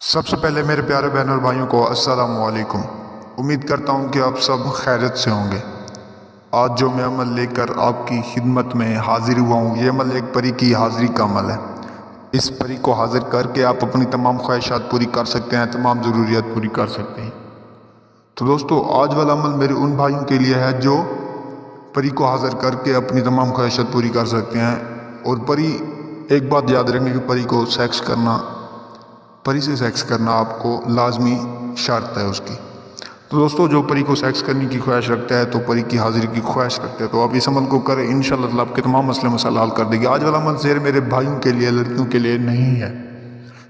سب سے پہلے میرے پیارے بہن اور بھائیوں کو السلام علیکم۔ امید کرتا ہوں کہ آپ سب خیریت سے ہوں گے۔ آج جو میں عمل لے کر آپ کی خدمت میں حاضر ہوا ہوں، یہ عمل ایک پری کی حاضری کا عمل ہے۔ اس پری کو حاضر کر کے آپ اپنی تمام خواہشات پوری کر سکتے ہیں، تمام ضروریات پوری کر سکتے ہیں۔ تو دوستو، آج والا عمل میرے ان بھائیوں کے لیے ہے جو پری کو حاضر کر کے اپنی تمام خواہشات پوری کر سکتے ہیں۔ اور پری، ایک بات یاد رکھیں کہ پری سے سیکس کرنا آپ کو لازمی شرط ہے اس کی۔ تو دوستو، جو پری کو سیکس کرنے کی خواہش رکھتا ہے تو پری کی حاضری کی خواہش رکھتا ہے، تو آپ اس عمل کو کریں، انشاءاللہ اللہ آپ کے تمام مسئلے حل کر دے گی۔ آج والا عمل صرف میرے بھائیوں کے لیے، لڑکیوں کے لیے نہیں ہے،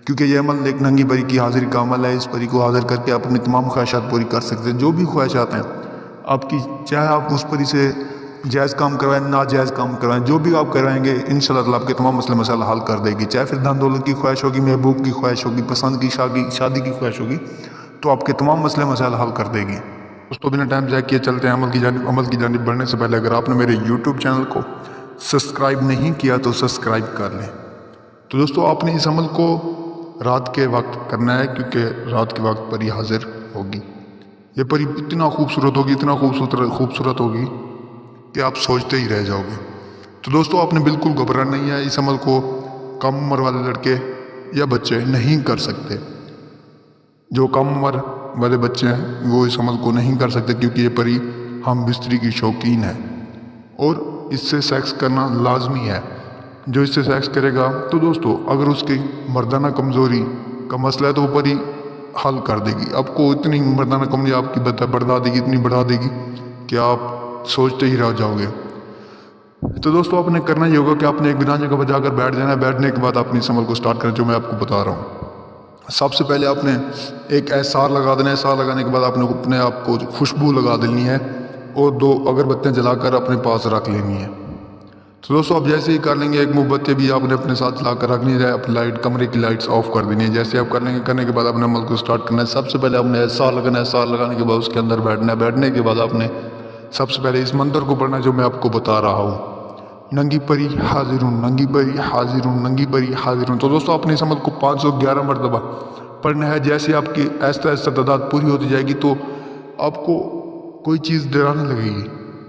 کیونکہ یہ عمل ایک ننگی پری کی حاضری کا عمل ہے۔ اس پری کو حاضر کر کے آپ اپنی تمام خواہشات پوری کر سکتے ہیں، جو بھی خواہشات ہیں آپ کی، چاہے آپ اس پری سے جائز کام کروائیں، ناجائز کام کروائیں، جو بھی آپ کروائیں گے انشاءاللہ اللہ آپ کے تمام مسئلے حل کر دے گی۔ چاہے پھر دھن دولت کی خواہش ہوگی، محبوب کی خواہش ہوگی، پسند کی شادی کی خواہش ہوگی، تو آپ کے تمام مسئلے حل کر دے گی۔ دوستو، بنا ٹائم ضائع کیے چلتے ہیں عمل کی جانب بڑھنے سے پہلے اگر آپ نے میرے یوٹیوب چینل کو سبسکرائب نہیں کیا تو سبسکرائب کر لیں۔ تو دوستو، آپ نے اس عمل کو رات کے وقت کرنا ہے، کیونکہ رات کے وقت پری حاضر ہوگی۔ یہ پری اتنا خوبصورت ہوگی، اتنا خوبصورت ہوگی کہ آپ سوچتے ہی رہ جاؤ گے۔ تو دوستو، آپ نے بالکل گھبرانا نہیں ہے۔ اس عمل کو کم عمر والے لڑکے یا بچے نہیں کر سکتے۔ جو کم عمر والے بچے ہیں وہ اس عمل کو نہیں کر سکتے، کیونکہ یہ پری ہم بستری کی شوقین ہے اور اس سے سیکس کرنا لازمی ہے۔ جو اس سے سیکس کرے گا تو دوستو، اگر اس کی مردانہ کمزوری کا مسئلہ ہے تو وہ پری حل کر دے گی۔ آپ کو اتنی مردانہ کمزوری آپ کی بڑھا دے گی، اتنی بڑھا دے گی کہ آپ سوچتے ہی رہ جاؤ گے۔ تو دوستو، آپ نے کرنا یہ ہوگا کہ آپ نے ایک بنا جگہ پر جا کر بیٹھ جانا ہے۔ بیٹھنے کے بعد آپ نے اس عمل کو سٹارٹ کریں جو میں آپ کو بتا رہا ہوں۔ سب سے پہلے آپ نے ایک احسار لگا دینا ہے۔ احسار لگانے کے بعد آپ نے اپنے آپ کو خوشبو لگا دینی ہے اور 2 اگربتیاں جلا کر اپنے پاس رکھ لینی ہے۔ تو دوستو، آپ جیسے ہی کر لیں گے، ایک موم بتی بھی آپ نے اپنے ساتھ لا کر رکھنی ہے، اپنی کمرے کی لائٹس آف کر دینی ہے۔ جیسے آپ کر لیں گے، کرنے کے بعد آپ نے عمل کو سٹارٹ کرنا ہے۔ سب سے پہلے آپ نے احسار لگانا ہے۔ احسار لگانے کے بعد اس کے اندر بیٹھنا ہے۔ بیٹھنے کے بعد آپ نے سب سے پہلے اس منتر کو پڑھنا ہے جو میں آپ کو بتا رہا ہوں: ننگی پری حاضر ہوں، ننگی پری حاضر ہوں، ننگی پری حاضر ہوں۔ تو دوستو، آپ نے اس عمل کو 511 مرتبہ پڑھنا ہے۔ جیسے آپ کی آہستہ آہستہ تعداد پوری ہوتی جائے گی تو آپ کو کوئی چیز ڈرانے لگے گی،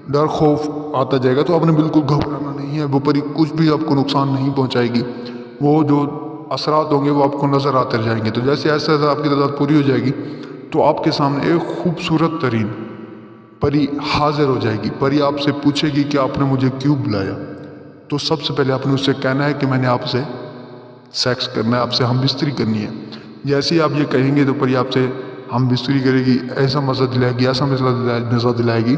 ڈر خوف آتا جائے گا، تو آپ نے بالکل گھبرانا نہیں ہے۔ وہ پری کچھ بھی آپ کو نقصان نہیں پہنچائے گی۔ وہ جو اثرات ہوں گے وہ آپ کو نظر آتے جائیں گے۔ تو جیسے آہستہ آہستہ آپ کی تعداد پوری ہو جائے گی تو آپ کے سامنے ایک خوبصورت ترین پری حاضر ہو جائے گی۔ پری آپ سے پوچھے گی کہ آپ نے مجھے کیوں بلایا؟ تو سب سے پہلے آپ نے اس سے کہنا ہے کہ میں نے آپ سے سیکس کرنا ہے، آپ سے ہم بستری کرنی ہے۔ جیسے ہی آپ یہ کہیں گے تو پری آپ سے ہم بستری کرے گی، ایسا مزہ دلائے گی، ایسا مزہ دلائے گی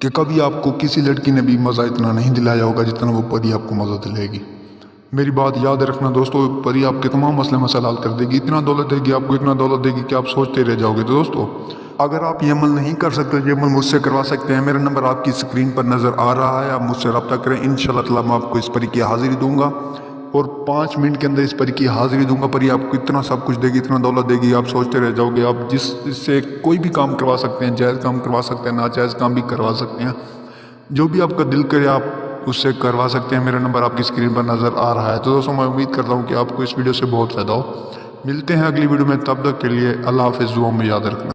کہ کبھی آپ کو کسی لڑکی نے بھی مزہ اتنا نہیں دلایا ہوگا جتنا وہ پری آپ کو مزہ دلائے گی۔ میری بات یاد رکھنا دوستو، پری آپ کے تمام مسئلے حل کر دے گی۔ اتنا دولت دے گی آپ کو، اتنا دولت دے گی کہ آپ سوچتے رہ جاؤ گے۔ تو دوستو، اگر آپ یہ عمل نہیں کر سکتے، یہ عمل مجھ سے کروا سکتے ہیں۔ میرا نمبر آپ کی اسکرین پر نظر آ رہا ہے، آپ مجھ سے رابطہ کریں۔ انشاءاللہ تعالیٰ میں آپ کو اس پری کی حاضری دوں گا اور 5 منٹ کے اندر اس پری کی حاضری دوں گا۔ پری آپ کو اتنا سب کچھ دے گی، اتنا دولت دے گی، آپ سوچتے رہ جاؤ گے۔ آپ اس سے کوئی بھی کام کروا سکتے ہیں، جائز کام کروا سکتے ہیں، ناجائز کام بھی کروا سکتے ہیں، جو بھی آپ کا دل کرے آپ اس سے کروا سکتے ہیں۔ میرا نمبر آپ کی اسکرین پر نظر آ رہا ہے۔ تو دوستوں، میں امید کرتا ہوں کہ آپ کو اس ویڈیو سے بہت فائدہ ہو۔ ملتے ہیں اگلی ویڈیو میں، تب تک کے لیے اللہ حافظ، دعاؤں میں یاد رکھنا۔